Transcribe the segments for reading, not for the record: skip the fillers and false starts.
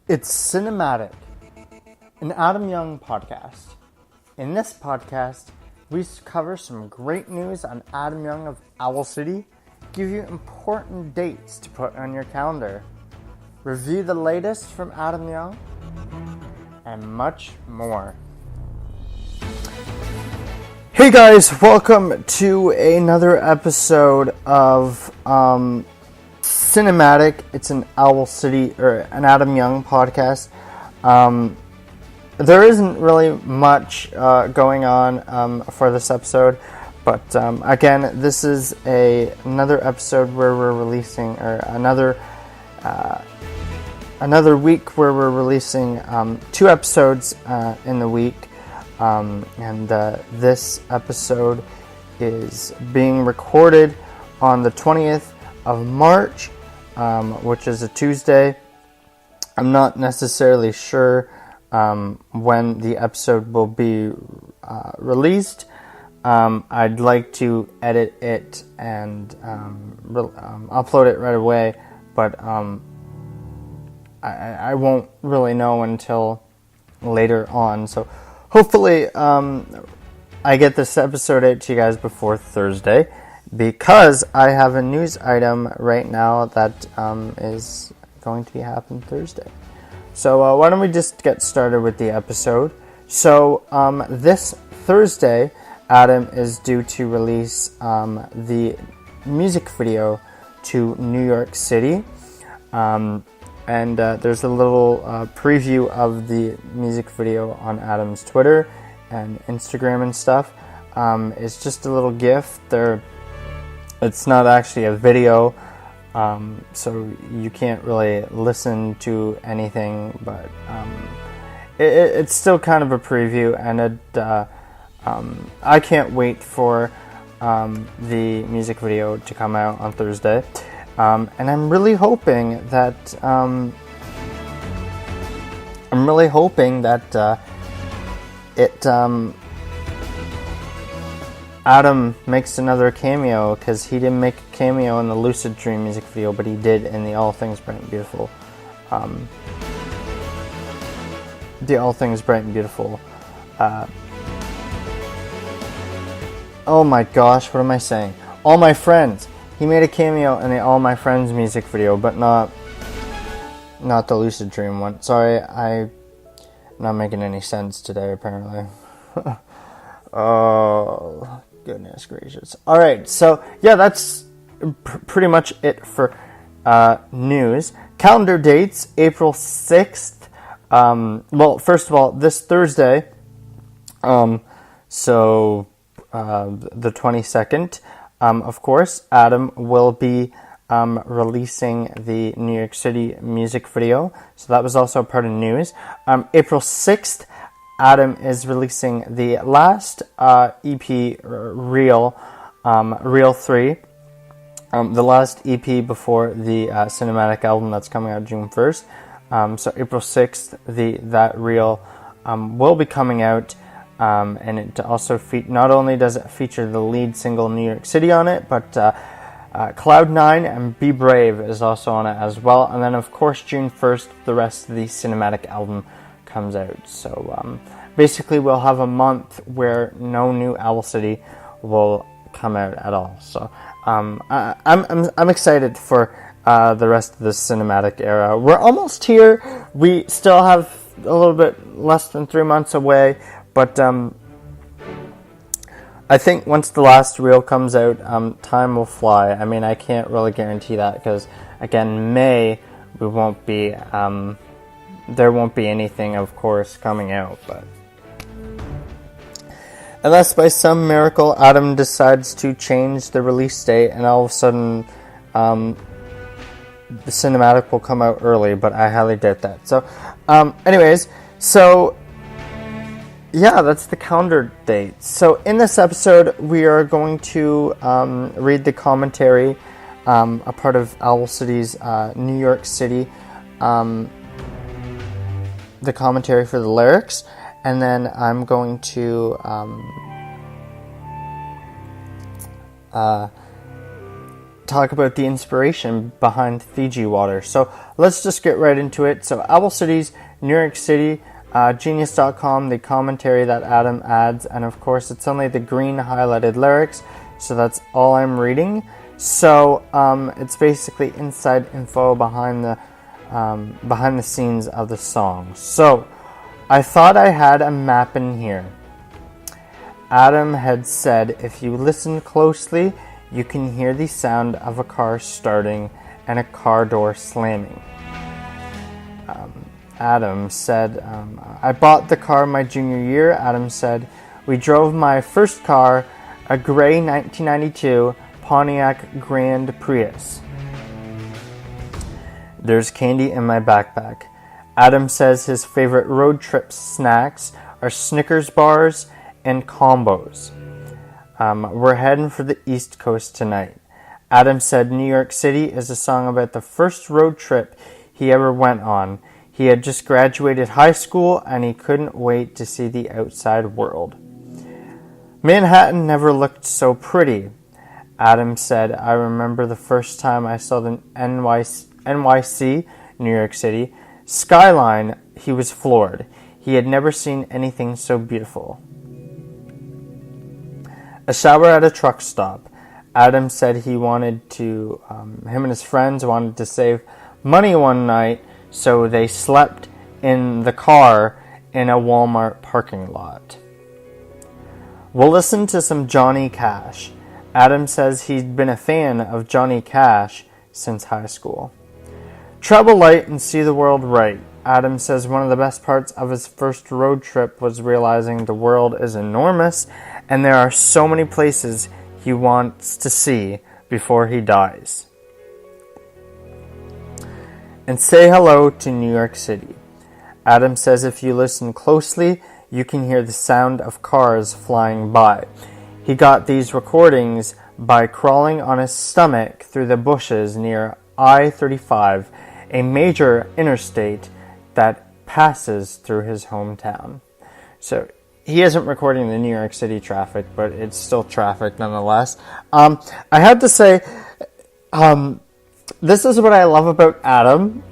It's Cinematic, an Adam Young podcast. In this podcast, we cover some great news on Adam Young of Owl City, give you important dates to put on your calendar, review the latest from Adam Young, and much more. Hey guys, welcome to another episode of Cinematic. It's an Owl City or an Adam Young podcast. There isn't really much going on for this episode, but again, this is another episode where we're releasing, or another week where we're releasing 2 episodes in the week, and this episode is being recorded on the 20th of March, which is a Tuesday. I'm not necessarily sure when the episode will be released. I'd like to edit it and upload it right away, but I won't really know until later on. So hopefully I get this episode out to you guys before Thursday, because I have a news item right now that is going to be happening Thursday. So why don't we just get started with the episode. So this Thursday, Adam is due to release the music video to New York City. And there's a little preview of the music video on Adam's Twitter and Instagram and stuff. It's just a little GIF. It's not actually a video, so you can't really listen to anything, but it's still kind of a preview, and I can't wait for the music video to come out on Thursday, and I'm really hoping that Adam makes another cameo, because he didn't make a cameo in the Lucid Dream music video, but he did in the All Things Bright and Beautiful. The All Things Bright and Beautiful. Oh my gosh, what am I saying? All My Friends. He made a cameo in the All My Friends music video, but not the Lucid Dream one. Sorry, I'm not making any sense today, apparently. Oh, goodness gracious. Alright, so yeah, that's pretty much it for news. Calendar dates, April 6th. Well, first of all, this Thursday, so the 22nd, of course, Adam will be releasing the New York City music video. So that was also part of news. April 6th, Adam is releasing the last EP, Reel 3, the last EP before the cinematic album that's coming out June 1st. So April 6th, that Reel will be coming out, and it also not only does it feature the lead single New York City on it, but Cloud9 and Be Brave is also on it as well. And then, of course, June 1st, the rest of the cinematic album comes out. So basically we'll have a month where no new Owl City will come out at all. So I'm excited for the rest of the cinematic era. We're almost here. We still have a little bit less than 3 months away, but I think once the last reel comes out, time will fly. I mean, I can't really guarantee that, because again, May there won't be anything, of course, coming out, but unless by some miracle Adam decides to change the release date and all of a sudden the cinematic will come out early, but I highly doubt that. So anyways, so yeah, that's the calendar date. So in this episode, we are going to read the commentary, a part of Owl City's New York City, the commentary for the lyrics, and then I'm going to talk about the inspiration behind Fiji Water. So let's just get right into it. So Owl Cities, New York City, Genius.com, the commentary that Adam adds, and of course it's only the green highlighted lyrics, so that's all I'm reading. So it's basically inside info behind the scenes of the song. So I thought I had a map in here. Adam had said if you listen closely, you can hear the sound of a car starting and a car door slamming. Adam said, I bought the car my junior year. Adam said, we drove my first car, a gray 1992 Pontiac Grand Prius. There's candy in my backpack. Adam says his favorite road trip snacks are Snickers bars and combos. We're heading for the East Coast tonight. Adam said New York City is a song about the first road trip he ever went on. He had just graduated high school and he couldn't wait to see the outside world. Manhattan never looked so pretty. Adam said, I remember the first time I saw the NYC, New York City, skyline. He was floored. He had never seen anything so beautiful. A shower at a truck stop. Adam said him and his friends wanted to save money one night, so they slept in the car in a Walmart parking lot. We'll listen to some Johnny Cash. Adam says he'd been a fan of Johnny Cash since high school. Travel light and see the world right. Adam says one of the best parts of his first road trip was realizing the world is enormous and there are so many places he wants to see before he dies. And say hello to New York City. Adam says if you listen closely, you can hear the sound of cars flying by. He got these recordings by crawling on his stomach through the bushes near I-35, a major interstate that passes through his hometown. So he isn't recording the New York City traffic, but it's still traffic nonetheless. I have to say, this is what I love about Adam.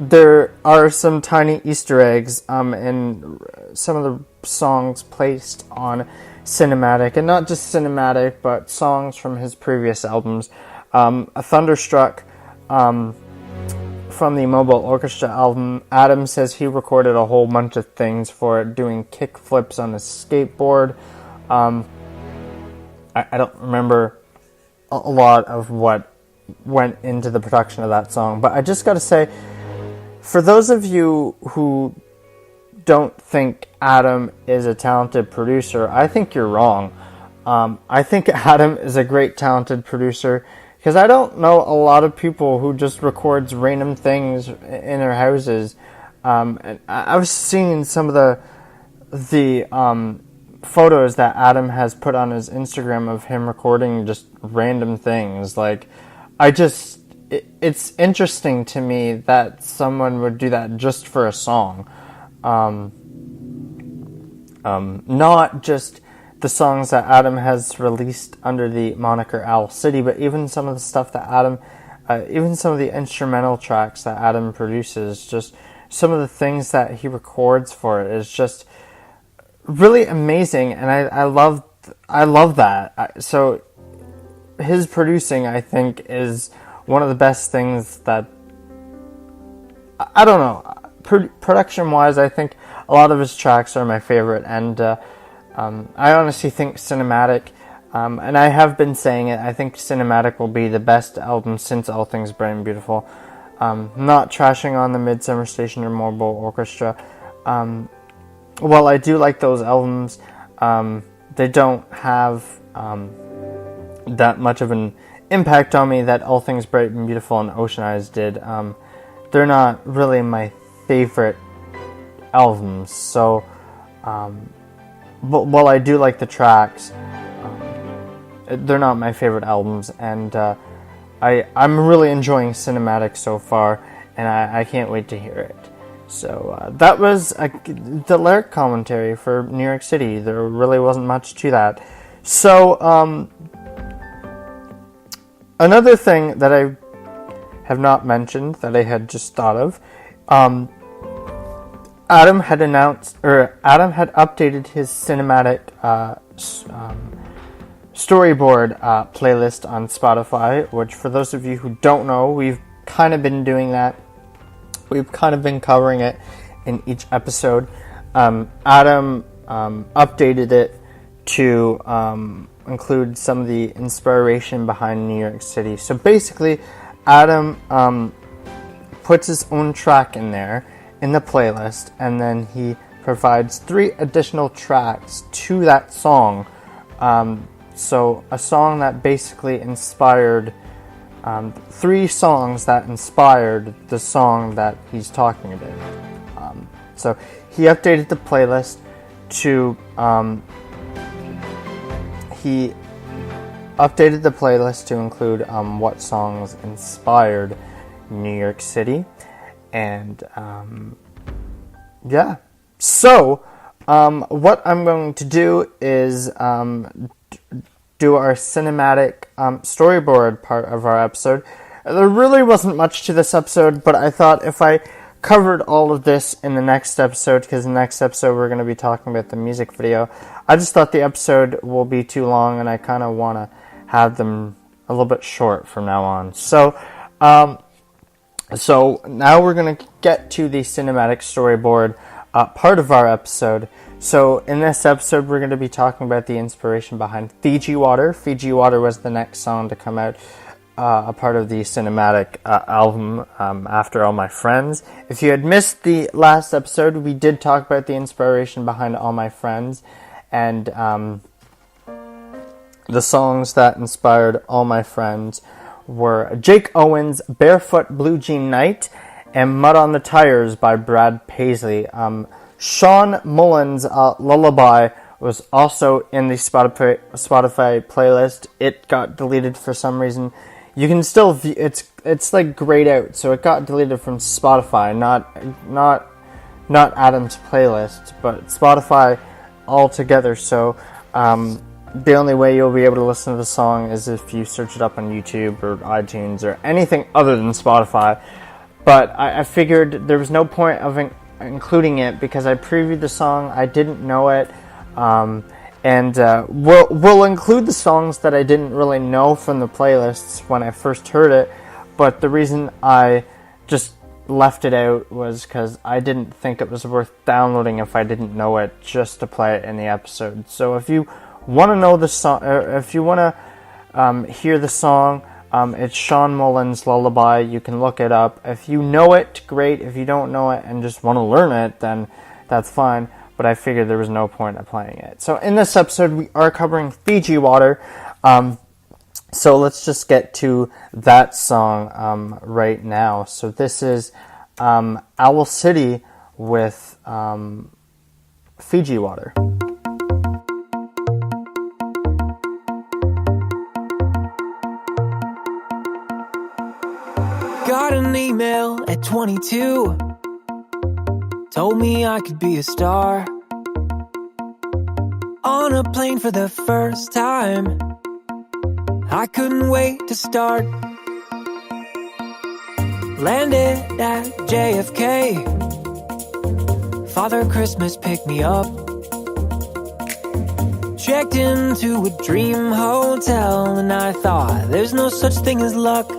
There are some tiny Easter eggs in some of the songs placed on Cinematic, and not just Cinematic, but songs from his previous albums. A Thunderstruck from the Mobile Orchestra album. Adam says he recorded a whole bunch of things for it, doing kick flips on his skateboard. I don't remember a lot of what went into the production of that song, but I just gotta say, for those of you who don't think Adam is a talented producer, I think you're wrong. I think Adam is a great talented producer, because I don't know a lot of people who just records random things in their houses. And I was seeing some of the photos that Adam has put on his Instagram of him recording just random things. Like, it's interesting to me that someone would do that just for a song. Not just the songs that Adam has released under the moniker Owl City, but even some of the stuff that even some of the instrumental tracks that Adam produces, just some of the things that he records for it is just really amazing, and I love that. So his producing, I think, is one of the best things that, I don't know, production-wise, I think a lot of his tracks are my favorite, and I honestly think Cinematic, and I have been saying it, I think Cinematic will be the best album since All Things Bright and Beautiful. Not trashing on the Midsummer Station or Mobile Orchestra. While I do like those albums, they don't have that much of an impact on me that All Things Bright and Beautiful and Ocean Eyes did. They're not really my favorite albums, so but while I do like the tracks, they're not my favorite albums, and I'm really enjoying Cinematic so far, and I can't wait to hear it. So that was the lyric commentary for New York City. There really wasn't much to that. So Another thing that I have not mentioned that I had just thought of, Adam had updated his cinematic storyboard playlist on Spotify, which for those of you who don't know, we've kind of been doing that. We've kind of been covering it in each episode. Adam updated it to include some of the inspiration behind New York City. So basically, Adam puts his own track in there in the playlist, and then he provides 3 additional tracks to that song. So a song that basically inspired 3 songs that inspired the song that he's talking about. So he updated the playlist to include what songs inspired New York City, and yeah. So what I'm going to do is do our cinematic storyboard part of our episode. There really wasn't much to this episode, but I thought if I covered all of this in the next episode, because in the next episode we're going to be talking about the music video, I just thought the episode will be too long, and I kind of want to have them a little bit short from now on. So now we're going to get to the cinematic storyboard part of our episode. So in this episode, we're going to be talking about the inspiration behind Fiji Water. Fiji Water was the next song to come out, a part of the cinematic album, After All My Friends. If you had missed the last episode, we did talk about the inspiration behind All My Friends, and the songs that inspired All My Friends were Jake Owen's Barefoot Blue Jean Night and Mud on the Tires by Brad Paisley. Sean Mullins' Lullaby was also in the Spotify playlist. It got deleted for some reason. You can still view it's like grayed out, so it got deleted from Spotify, not Adam's playlist, but Spotify altogether. So the only way you'll be able to listen to the song is if you search it up on YouTube or iTunes or anything other than Spotify. But I figured there was no point of including it because I previewed the song. I didn't know it. And we'll include the songs that I didn't really know from the playlists when I first heard it. But the reason I just left it out was because I didn't think it was worth downloading if I didn't know it, just to play it in the episode. So if you want to know the song, if you want to hear the song, it's Sean Mullins' Lullaby. You can look it up. If you know it, great. If you don't know it and just want to learn it, then that's fine. But I figured there was no point of playing it. So in this episode, we are covering Fiji Water. So let's just get to that song right now. So this is Owl City with Fiji Water. Got an email at 22. Told me I could be a star. On a plane for the first time. I couldn't wait to start. Landed at JFK. Father Christmas picked me up. Checked into a dream hotel, and I thought, there's no such thing as luck.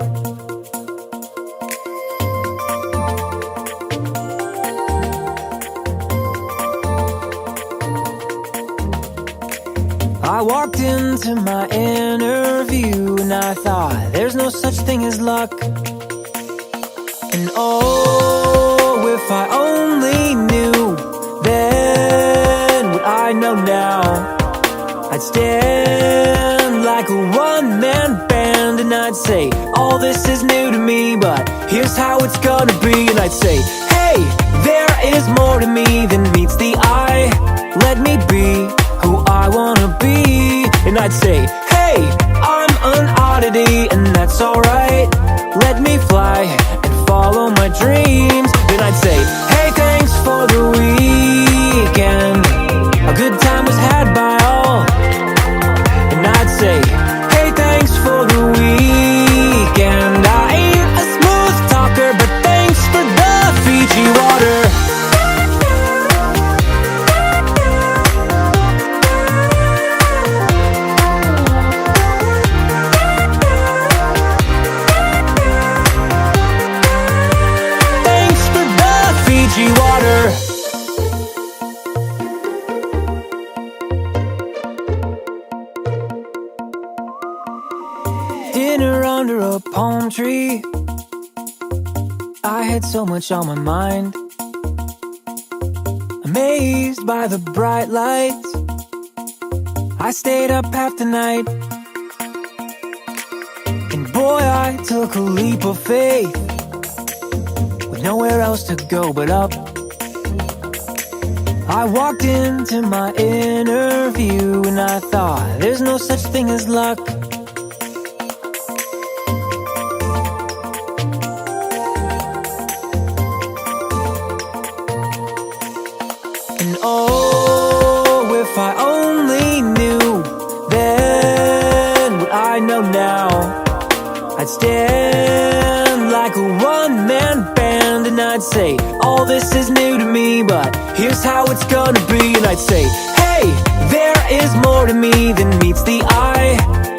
I walked into my interview and I thought, there's no such thing as luck. And oh, if I only knew then what I know now, I'd stand like a one-man band and I'd say, all this is new to me, but here's how it's gonna be. And I'd say, hey, there is more to me than meets the eye. Let me be who I wanna be. And I'd say, hey, I'm an oddity, and that's alright. Let me fly and follow my dreams. Then I'd say, hey, thanks for the weekend. A good time was had by all. And I'd say, hey, thanks for the weekend. Fiji water. Dinner under a palm tree. I had so much on my mind. Amazed by the bright lights, I stayed up half the night. And boy, I took a leap of faith, with nowhere else to go but up. I walked into my interview and I thought, there's no such thing as luck. And oh, if I only knew then what I know now, I'd stand like a one-man band and I'd say, all this is new to me, but here's how it's gonna be. And I'd say, hey, there is more to me than meets the eye.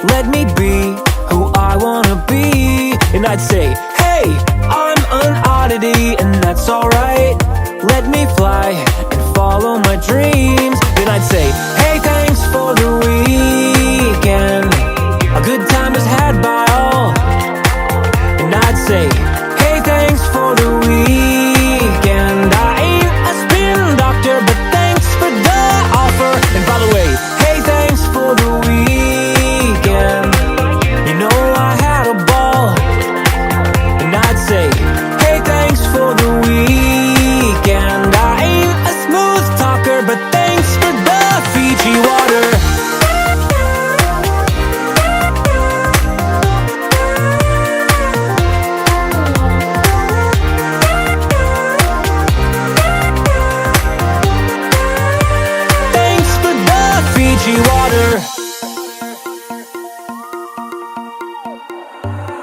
Let me be who I wanna be. And I'd say, hey, I'm an oddity and that's alright. Let me fly and follow my dreams. Then I'd say, hey, thanks for the weekend. A good time is had by all. And I'd say, hey, thanks for the weekend. I ain't a spin doctor, but thanks for the offer. And by the way, hey, thanks for the weekend. You know I had a ball. And I'd say, hey, thanks for the weekend. I ain't a smooth talker, but thanks for the Fiji water. Thanks for the Fiji water.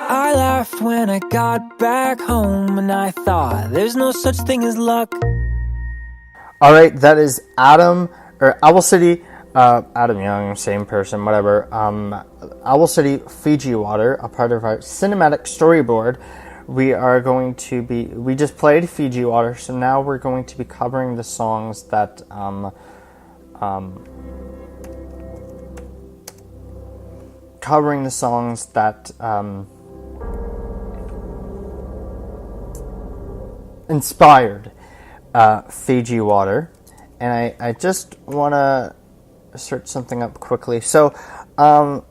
I laughed when I got back home and I thought, there's no such thing as luck. All right, that is Adam, or Owl City, Adam Young, same person, whatever. Owl City, Fiji Water, a part of our cinematic storyboard. We just played Fiji Water, so now we're going to be covering the songs that, inspired Fiji Water. And I just want to search something up quickly. So for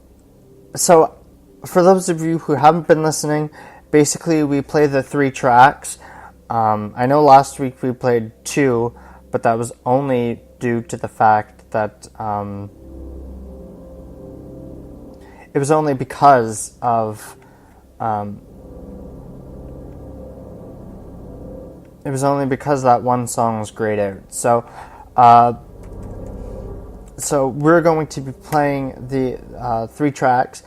those of you who haven't been listening, basically we play the 3 tracks. I know last week we played 2, but that was only due to the fact that it was only because of that one song was grayed out. So we're going to be playing the 3 tracks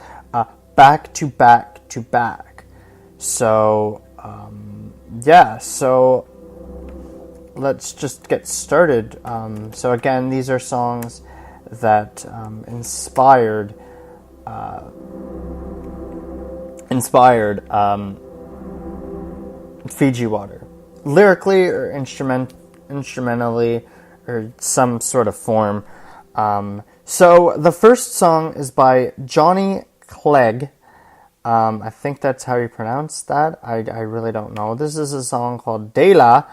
back to back to back. So so let's just get started. So again, these are songs that inspired Fiji Water, lyrically or instrumentally or some sort of form. So the first song is by Johnny Clegg. I think that's how you pronounce that. I really don't know. This is a song called Dela,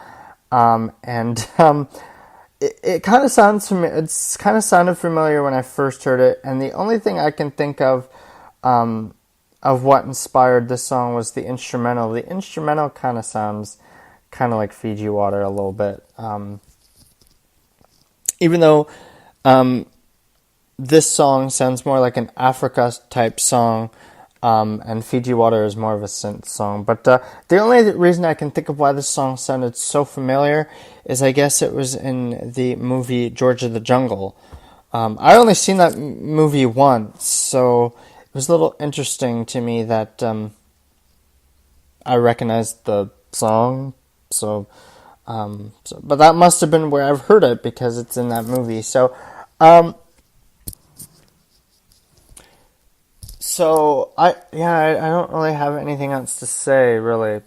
it kind of sounds familiar. It's kind of sounded familiar when I first heard it, and the only thing I can think of what inspired this song was the instrumental. The instrumental kind of sounds kind of like Fiji Water a little bit, even though this song sounds more like an Africa type song, and Fiji Water is more of a synth song. But the only reason I can think of why this song sounded so familiar is I guess it was in the movie George of the Jungle. I only seen that movie once, so it was a little interesting to me that I recognized the song. But that must have been where I've heard it because it's in that movie. So I don't really have anything else to say, really.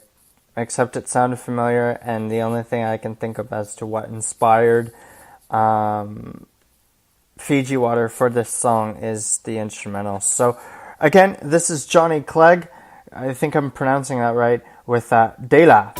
except it sounded familiar, and the only thing I can think of as to what inspired Fiji Water for this song is the instrumental. So again, this is Johnny Clegg, I think I'm pronouncing that right, with Dela.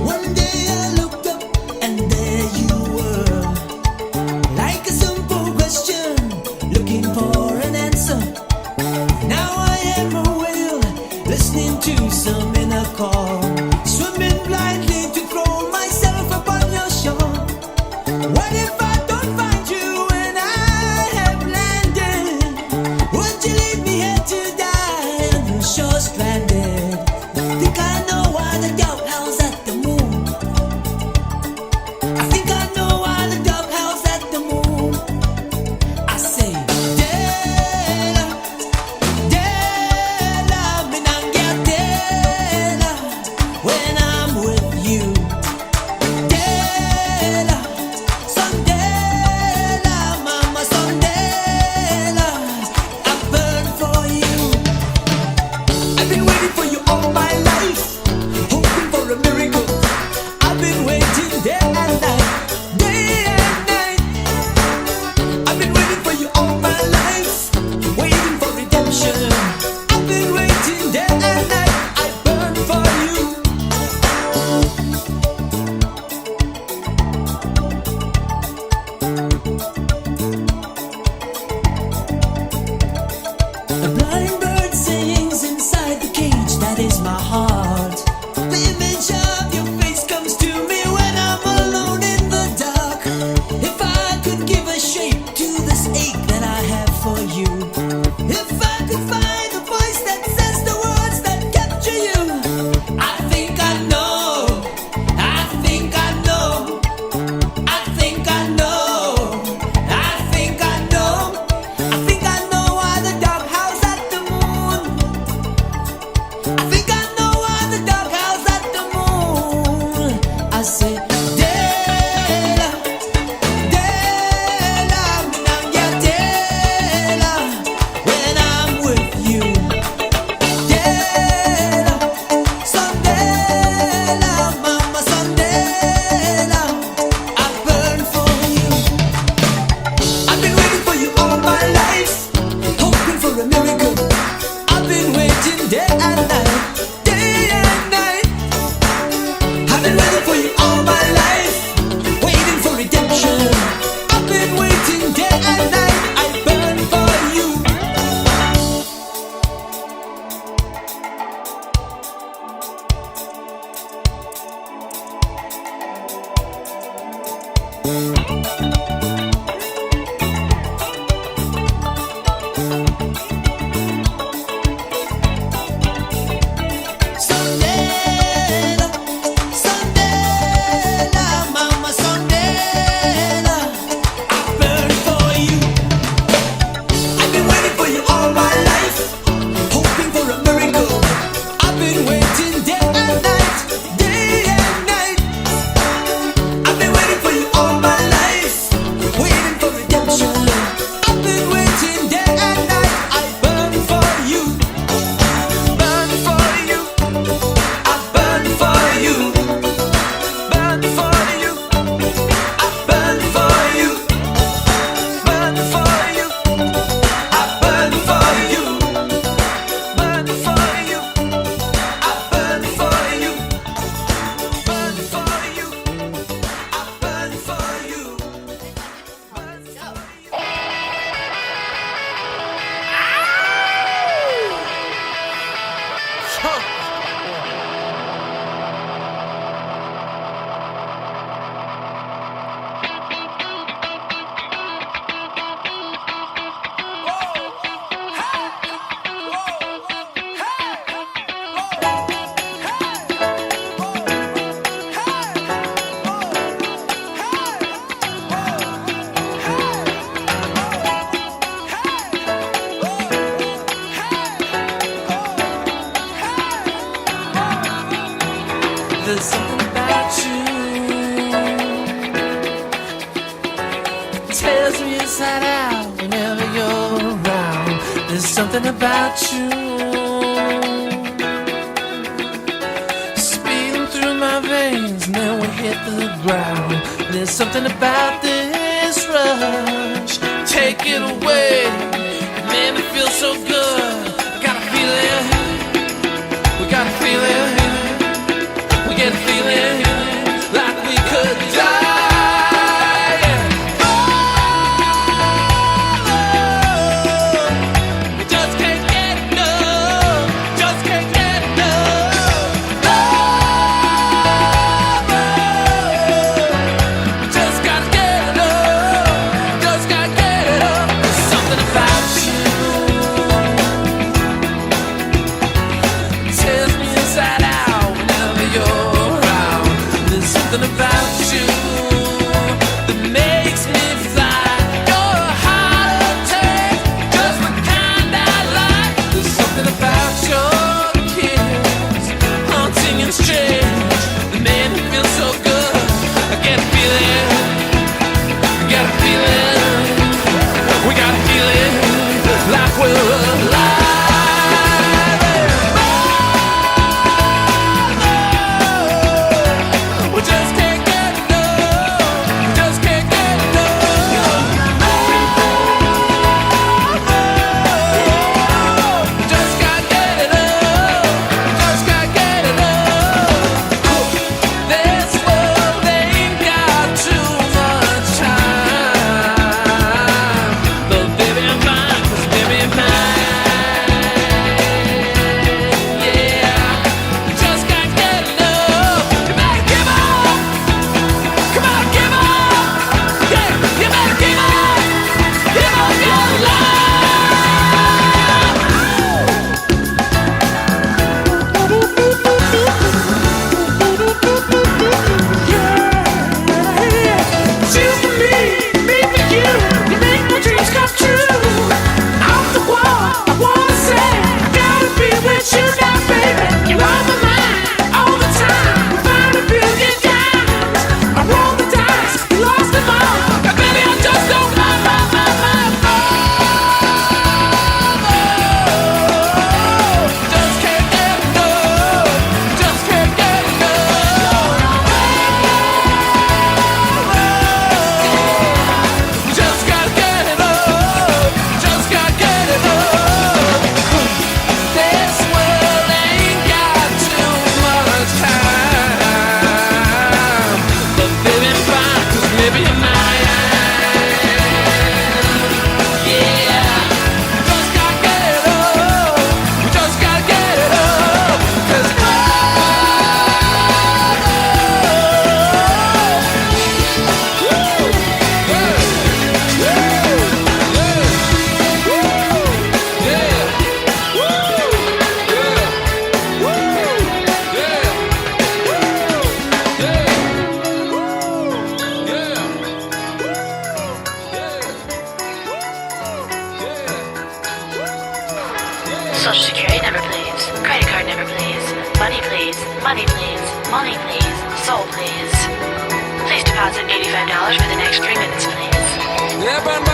One day I looked up and there you were, like a simple question, looking for an answer. Now I am a whale, listening to some inner call, swimming blindly to throw myself upon your shore. What if I don't find you when I have landed? Would you leave me here to die on the shore stranded? Think I know why the dog howls at the moon. I think I know why the dog howls at the moon. I say, Dela, Dela, minangya Dela, when I'm with you. Dela, Sondela, mama Sondela, I burn for you. I've been waiting for you all my life, hoping for a miracle. I've been waiting day and night, day and night. I've been waiting for you all my life, waiting for redemption. I've been waiting day and night, I burn for you. A blind bird sings inside the cage, that is my heart. The image of your face comes to me when I'm alone in the dark. If I could give a shape to this ache that I have for you, if I could find a voice that says the words that capture you, I think I know, I think I know, I think I know, I think I know, I think I know why the dog howls at the moon. I think I know why the dog howls at the moon. I say, Dela, Dela, minangya Dela, when I'm with you. Dela, Sondela, mama Sondela, I burn for you. I've been waiting for you all my life, hoping for a miracle. I've been waiting day and night, day and night. I've been waiting for you all my life, waiting for redemption. I've been waiting day and night, I burn for you. Sondela, Sondela, mama Sondela, I burn for you. I've been waiting for you all my life, hoping for a miracle. I've been waiting day and night, day and night. I've been waiting for you all my life, There's something about you. Tears me inside out whenever you're around. There's something about you. Speeding through my veins and then we hit the ground. There's something about this rush. Take it away. It made me feel so good. I got a feeling. We got a feeling. We get a feeling like we could die. Social Security never please. Credit card never please. Money please. Money please. Money please. Soul please. Please deposit $85 for the next 3 minutes, please. Yeah.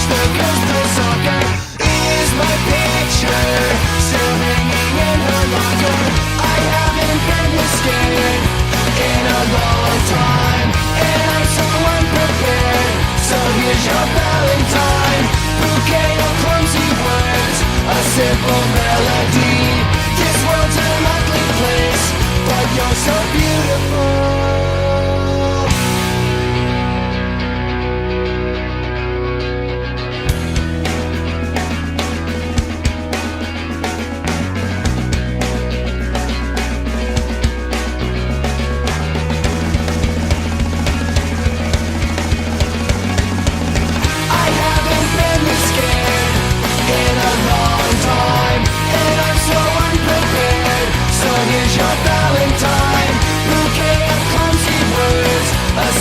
The Christmas soccer is my picture, still hanging in her locker. I haven't been this scared in a long time, and I'm so unprepared. So here's your Valentine, bouquet of clumsy words, a simple melody. This world's an ugly place, but you're so beautiful.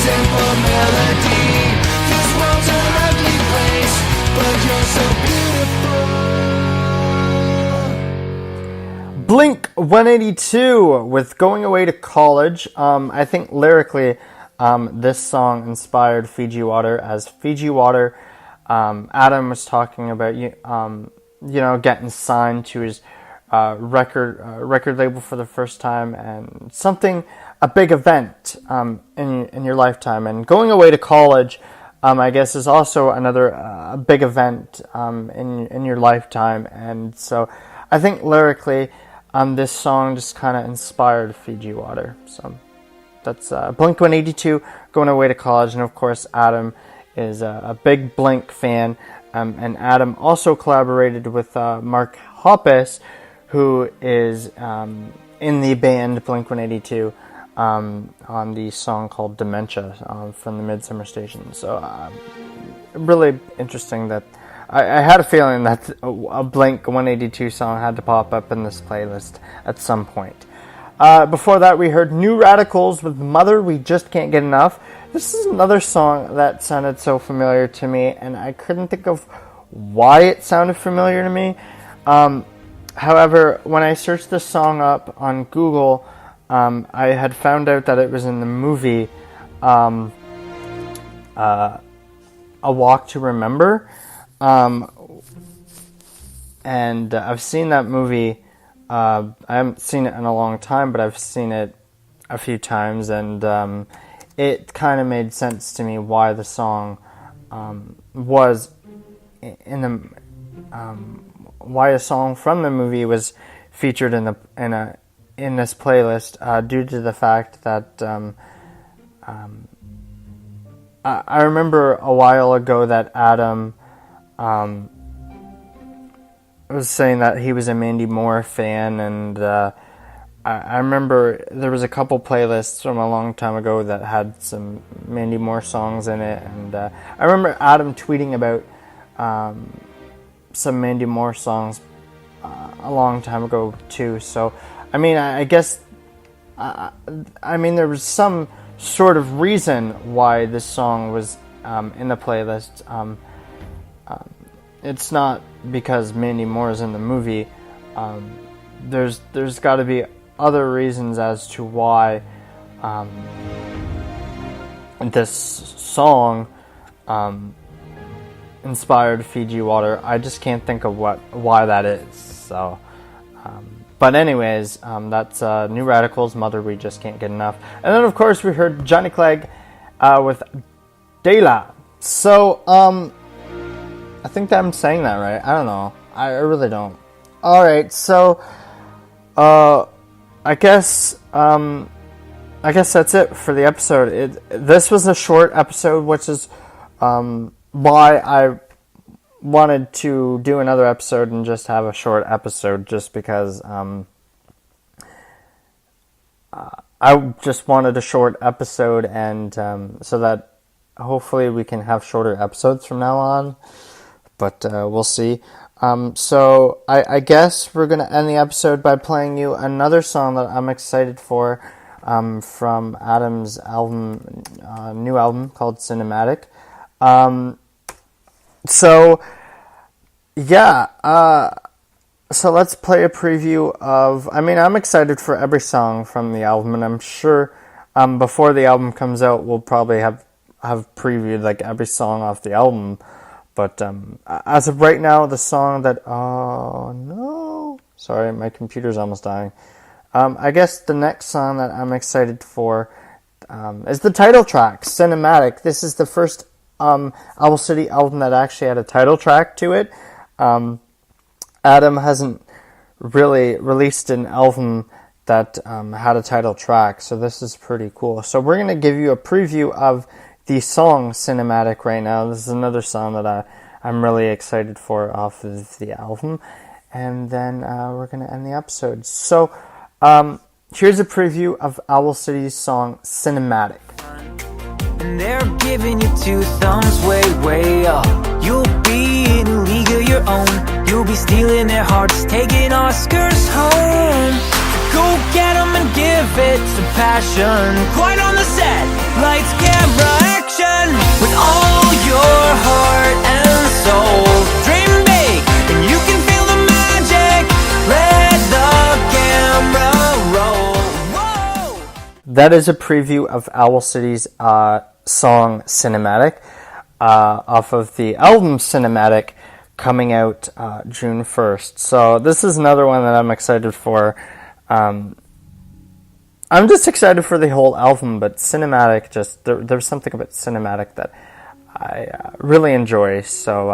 Simple melody. This world's an ugly place, but you're so beautiful. Blink 182 with Going Away to College. I think lyrically, this song inspired Fiji Water. As Fiji Water, Adam was talking about getting signed to his record label for the first time, and a big event in your lifetime. And going away to college, I guess, is also another big event in your lifetime. And so I think lyrically, this song just kind of inspired Fiji Water. So that's Blink 182, Going Away to College. And of course, Adam is a big Blink fan. And Adam also collaborated with Mark Hoppus, who is in the band Blink 182. On the song called Dementia from the Midsummer Station. So really interesting that I had a feeling that a Blink 182 song had to pop up in this playlist at some point. Before that, we heard New Radicals with Mother We Just Can't Get Enough. This is another song that sounded so familiar to me, and I couldn't think of why it sounded familiar to me. However, when I searched this song up on Google, I had found out that it was in the movie A Walk to Remember, and I've seen that movie. I haven't seen it in a long time, but I've seen it a few times, and it kind of made sense to me why the song was in the why a song from the movie was featured in this playlist, due to the fact that I remember a while ago that Adam was saying that he was a Mandy Moore fan, and I remember there was a couple playlists from a long time ago that had some Mandy Moore songs in it, and I remember Adam tweeting about some Mandy Moore songs a long time ago too. So I mean, I guess, there was some sort of reason why this song was in the playlist. It's not because Mandy Moore is in the movie. There's got to be other reasons as to why this song inspired Fiji Water. I just can't think of why that is. So. But anyways, that's New Radicals, Mother We Just Can't Get Enough. And then, of course, we heard Johnny Clegg with Dela. So, I think that I'm saying that right. I don't know. I really don't. Alright, so, I guess that's it for the episode. This was a short episode, which is why I wanted to do another episode and just have a short episode, just because I just wanted a short episode, and so that hopefully we can have shorter episodes from now on, but we'll see. So I guess we're going to end the episode by playing you another song that I'm excited for, from Adam's album, new album called Cinematic. So let's play a preview of, I'm excited for every song from the album, and I'm sure before the album comes out, we'll probably have previewed like every song off the album. But as of right now, the song that... Oh, no. Sorry, my computer's almost dying. I guess the next song that I'm excited for is the title track, Cinematic. This is the first Owl City album that actually had a title track to it. Adam hasn't really released an album that had a title track, so this is pretty cool. So we're going to give you a preview of the song Cinematic right now. This is another song that I'm really excited for off of the album. And then we're going to end the episode. So here's a preview of Owl City's song Cinematic. And they're giving you two thumbs way, way up. You'll be in a league of your own. You'll be stealing their hearts, taking Oscars home. Go get them and give it some passion. Quiet on the set, lights, camera, action. With all your heart and soul, dream big, and you can feel the magic. Let the camera roll. Whoa! That is a preview of Owl City's song Cinematic off of the album Cinematic coming out June 1st. So this is another one that I'm excited for. I'm just excited for the whole album, but Cinematic, there's something about Cinematic that I really enjoy, so,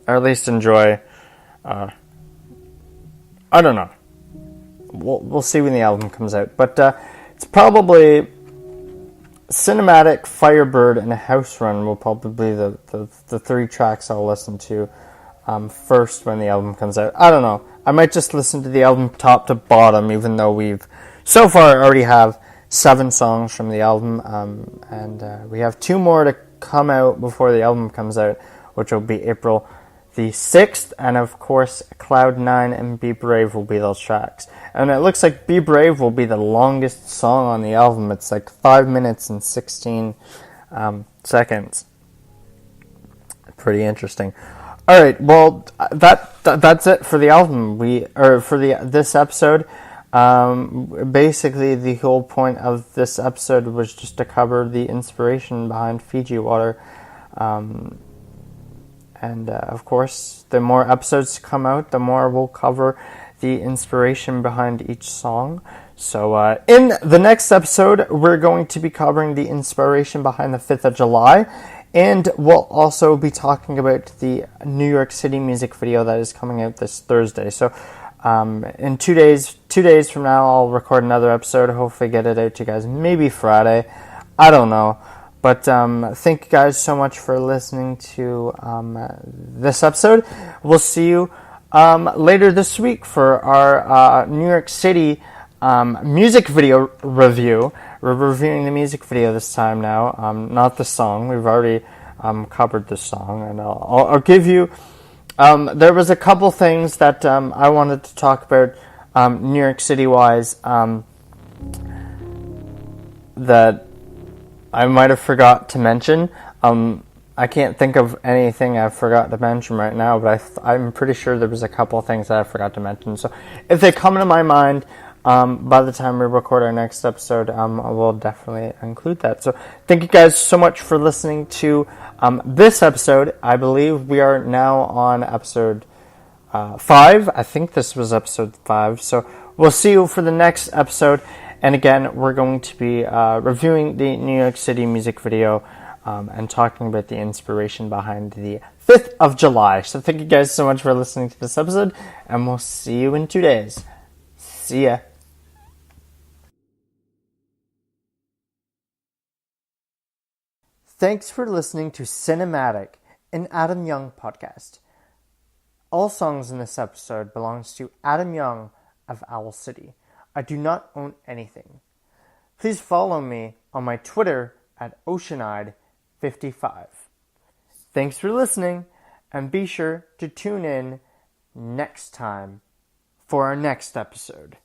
or at least enjoy, I don't know, we'll see when the album comes out, but it's probably Cinematic, Firebird, and House Run will probably be the three tracks I'll listen to first when the album comes out. I don't know. I might just listen to the album top to bottom, even though we've so far already have 7 songs from the album, and we have 2 more to come out before the album comes out, which will be April the 6th, and of course Cloud 9 and Be Brave will be those tracks. And it looks like Be Brave will be the longest song on the album. It's like 5 minutes and 16 seconds. Pretty interesting. All right, well, that's it for the album. This episode. Basically, the whole point of this episode was just to cover the inspiration behind Fiji Water, and of course, the more episodes come out, the more we'll cover the inspiration behind each song. So, in the next episode, we're going to be covering the inspiration behind the 5th of July. And we'll also be talking about the New York City music video that is coming out this Thursday. So in 2 days from now, I'll record another episode. Hopefully get it out to you guys. Maybe Friday. I don't know. But thank you guys so much for listening to this episode. We'll see you later this week for our New York City music video review. We're reviewing the music video this time now, not the song. We've already covered the song, and I'll give you... there was a couple things that I wanted to talk about New York City-wise that I might have forgot to mention. I can't think of anything I forgot to mention right now, but I'm pretty sure there was a couple things that I forgot to mention. So if they come to my mind... by the time we record our next episode, we'll definitely include that. So thank you guys so much for listening to this episode. I believe we are now on episode 5. I think this was episode 5. So we'll see you for the next episode. And again, we're going to be reviewing the New York City music video and talking about the inspiration behind the 5th of July. So thank you guys so much for listening to this episode, and we'll see you in 2 days. See ya. Thanks for listening to Cinematic, an Adam Young podcast. All songs in this episode belongs to Adam Young of Owl City. I do not own anything. Please follow me on my Twitter at Oceanide55. Thanks for listening, and be sure to tune in next time for our next episode.